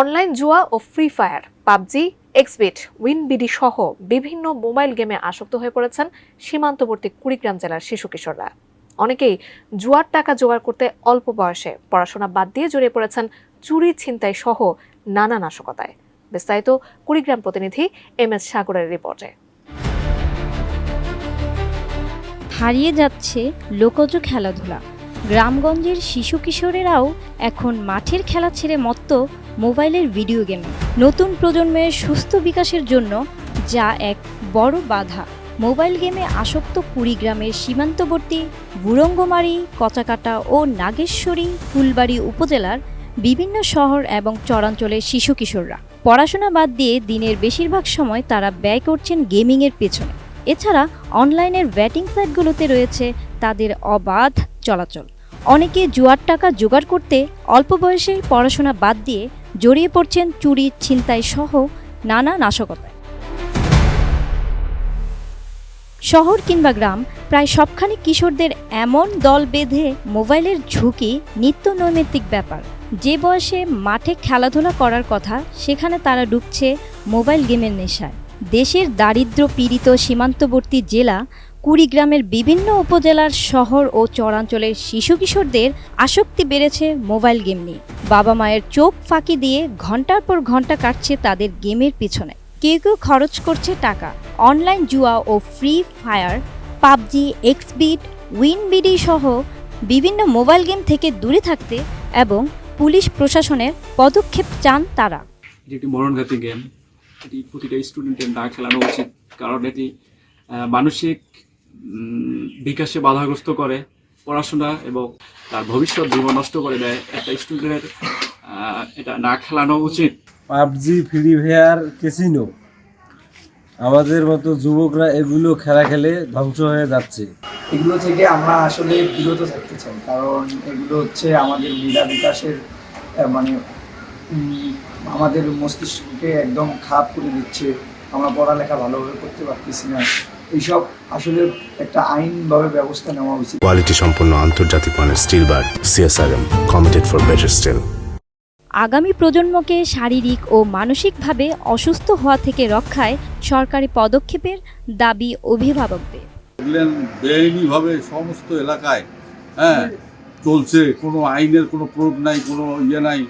Online জুয়া ও free fire, PUBG, xBet, উইনবিডি সহ বিভিন্ন মোবাইল গেমে আসক্ত হয়ে পড়েছেন সীমান্তবর্তী কুড়িগ্রাম জেলার শিশু কিশোররা। অনেকেই জুয়ার টাকা জোগাড় করতে অল্প বয়সে পড়াশোনা বাদ দিয়ে জড়িয়ে পড়েছেন চুরি, ছিনতাই সহ নানা নাশকতায়। বিস্তারিত কুড়িগ্রাম প্রতিনিধি MS সাগরের রিপোর্টে। হারিয়ে যাচ্ছে লোকজ খেলাধুলা। গ্রামগঞ্জের শিশু কিশোরেরাও এখন মাঠের খেলা ছেড়ে মত্ত মোবাইলের ভিডিও গেমে। নতুন প্রজন্মের সুস্থ বিকাশের জন্য যা এক বড় বাধা। মোবাইল গেমে আসক্ত কুড়িগ্রামের সীমান্তবর্তী বুড়ঙ্গমারি, কচাকাটা ও নাগেশ্বরী, ফুলবাড়ী উপজেলার বিভিন্ন শহর এবং চরাঞ্চলের শিশু কিশোররা পড়াশোনা বাদ দিয়ে দিনের বেশিরভাগ সময় তারা ব্যয় করছেন গেমিংয়ের পেছনে। এছাড়া অনলাইনের ব্যাটিং সাইটগুলোতে রয়েছে তাদের অবাধ চলাচল। অনেকে জুয়ার টাকা জোগাড় করতে অল্প বয়সেই পড়াশোনা বাদ দিয়ে জড়িয়ে পড়ছেন চুরি, ছিনতাই সহ নানা নাশকতায়। শহর কিংবা গ্রাম, প্রায় সবখানে কিশোরদের এমন দল বেঁধে মোবাইলের ঝুঁকি নিত্য নৈমিত্তিক ব্যাপার। যে বয়সে মাঠে খেলাধুলা করার কথা, সেখানে তারা ডুবছে মোবাইল গেমের নেশায়। দেশের দারিদ্র পীড়িত সীমান্তবর্তী জেলা কুড়িগ্রামের বিভিন্ন উপজেলার শহর ও চরাঞ্চলের শিশু কিশোরদের আসক্তি বেড়েছে মোবাইল গেম নিয়ে। বাবা মায়ের চোখ ফাঁকি দিয়ে ঘন্টার পর ঘন্টা কাটছে তাদের গেমের পিছনে। কেউ কেউ খরচ করছে টাকা। অনলাইন জুয়া ও ফ্রি ফায়ার, পাবজি, এক্সবিট, উইনবিডি সহ বিভিন্ন মোবাইল গেম থেকে দূরে থাকতে এবং পুলিশ প্রশাসনের পদক্ষেপ চান তারা। এটি একটি মরণঘাতী গেম। এটি প্রতিটা স্টুডেন্টের না খেলানো উচিত, কারণ এটি মানসিক বিকাশে বাধাগ্রস্ত করে, পড়াশোনা এবং তার ভবিষ্যৎ জীবন নষ্ট করে দেয়। একটা স্টুডেন্টের এটা না খেলানো উচিত। পাবজি, ফ্রি ফায়ার, ক্যাসিনো, আমাদের মতো যুবকরা এগুলো খেলা খেলে ধ্বংস হয়ে যাচ্ছে। এগুলো থেকে আমরা আসলে বিরত থাকতে চাই, কারণ এগুলো হচ্ছে আমাদের মেধা বিকাশের মানে আমাদের মস্তিষ্ককে একদম খারাপ করে দিচ্ছে। আমরা পড়ালেখা ভালোভাবে করতে পারতেছি না। এইসব আসলে একটা আইনভাবে ব্যবস্থা নেওয়া উচিত। কোয়ালিটি সম্পন্ন আন্তর্জাতিক মানের still bar CSRM, committed for better still. আগামী প্রজন্মকে শারীরিক ও মানসিকভাবে অসুস্থ হওয়া থেকে রক্ষায় সরকারি পদক্ষেপের দাবি অভিভাবকদের। বেআইনিভাবে সমস্ত এলাকায় চলছে, কোনো আইনের কোনো প্রয়োগ নাই, কোনো নাই।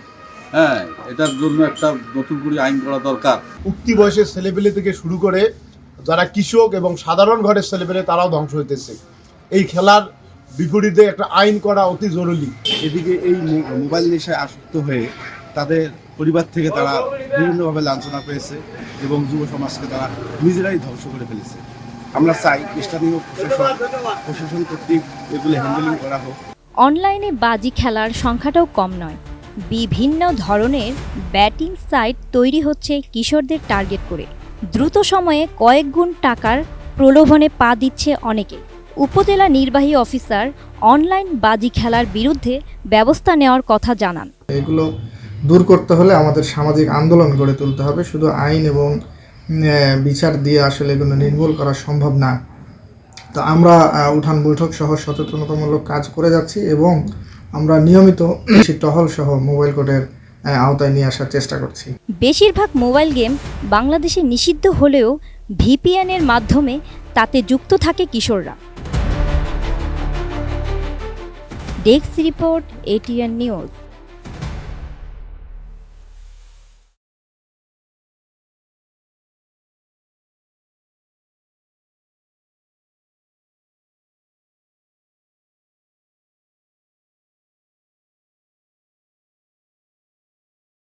এটার জন্য একটা নতুন করে আইন করা দরকার। উক্তি বয়সের ছেলেপেলে থেকে শুরু করে যারা কৃষক এবং সাধারণ ঘরের ছেলেপেলে তারাও ধ্বংস হইতেছে। এই খেলার বিপরীতে একটা আইন করা অতি জরুরি। এদিকে এই মোবাইল নেশায় আসক্ত হয়ে তাদের পরিবার থেকে তারা বিভিন্নভাবে লাঞ্ছনা পেয়েছে এবং যুব সমাজকে তারা নিজেরাই ধ্বংস করে ফেলেছে। আমরা চাই স্থানীয় প্রশাসন কর্তৃক এগুলো হ্যান্ডেলিং করা হোক। অনলাইনে বাজি খেলার সংখ্যাটাও কম নয়। বিভিন্ন ধরনের ব্যাটিং সাইট তৈরি হচ্ছে কিশোরদের টার্গেট করে। দ্রুত সময়ে কয়েক গুণ টাকার প্রলোভনে পা দিচ্ছে অনেকে। উপজেলা নির্বাহী অফিসার অনলাইন বাজি খেলার বিরুদ্ধে ব্যবস্থা নেওয়ার কথা জানান। এগুলো দূর করতে হলে আমাদের সামাজিক আন্দোলন গড়ে তুলতে হবে। শুধু আইন এবং বিচার দিয়ে আসলে এগুলো নির্মূল করা সম্ভব না। তো আমরা উঠান বৈঠক সহ সচেতনতামূলক কাজ করে যাচ্ছি এবং আমরা নিয়মিত টহল সহ মোবাইল কোর্টের আওতায় নিয়ে আসার চেষ্টা করছি। বেশিরভাগ মোবাইল গেম বাংলাদেশে নিষিদ্ধ হলেও VPN এর মাধ্যমে তাতে যুক্ত থাকে কিশোররা। Desk report, ATN news.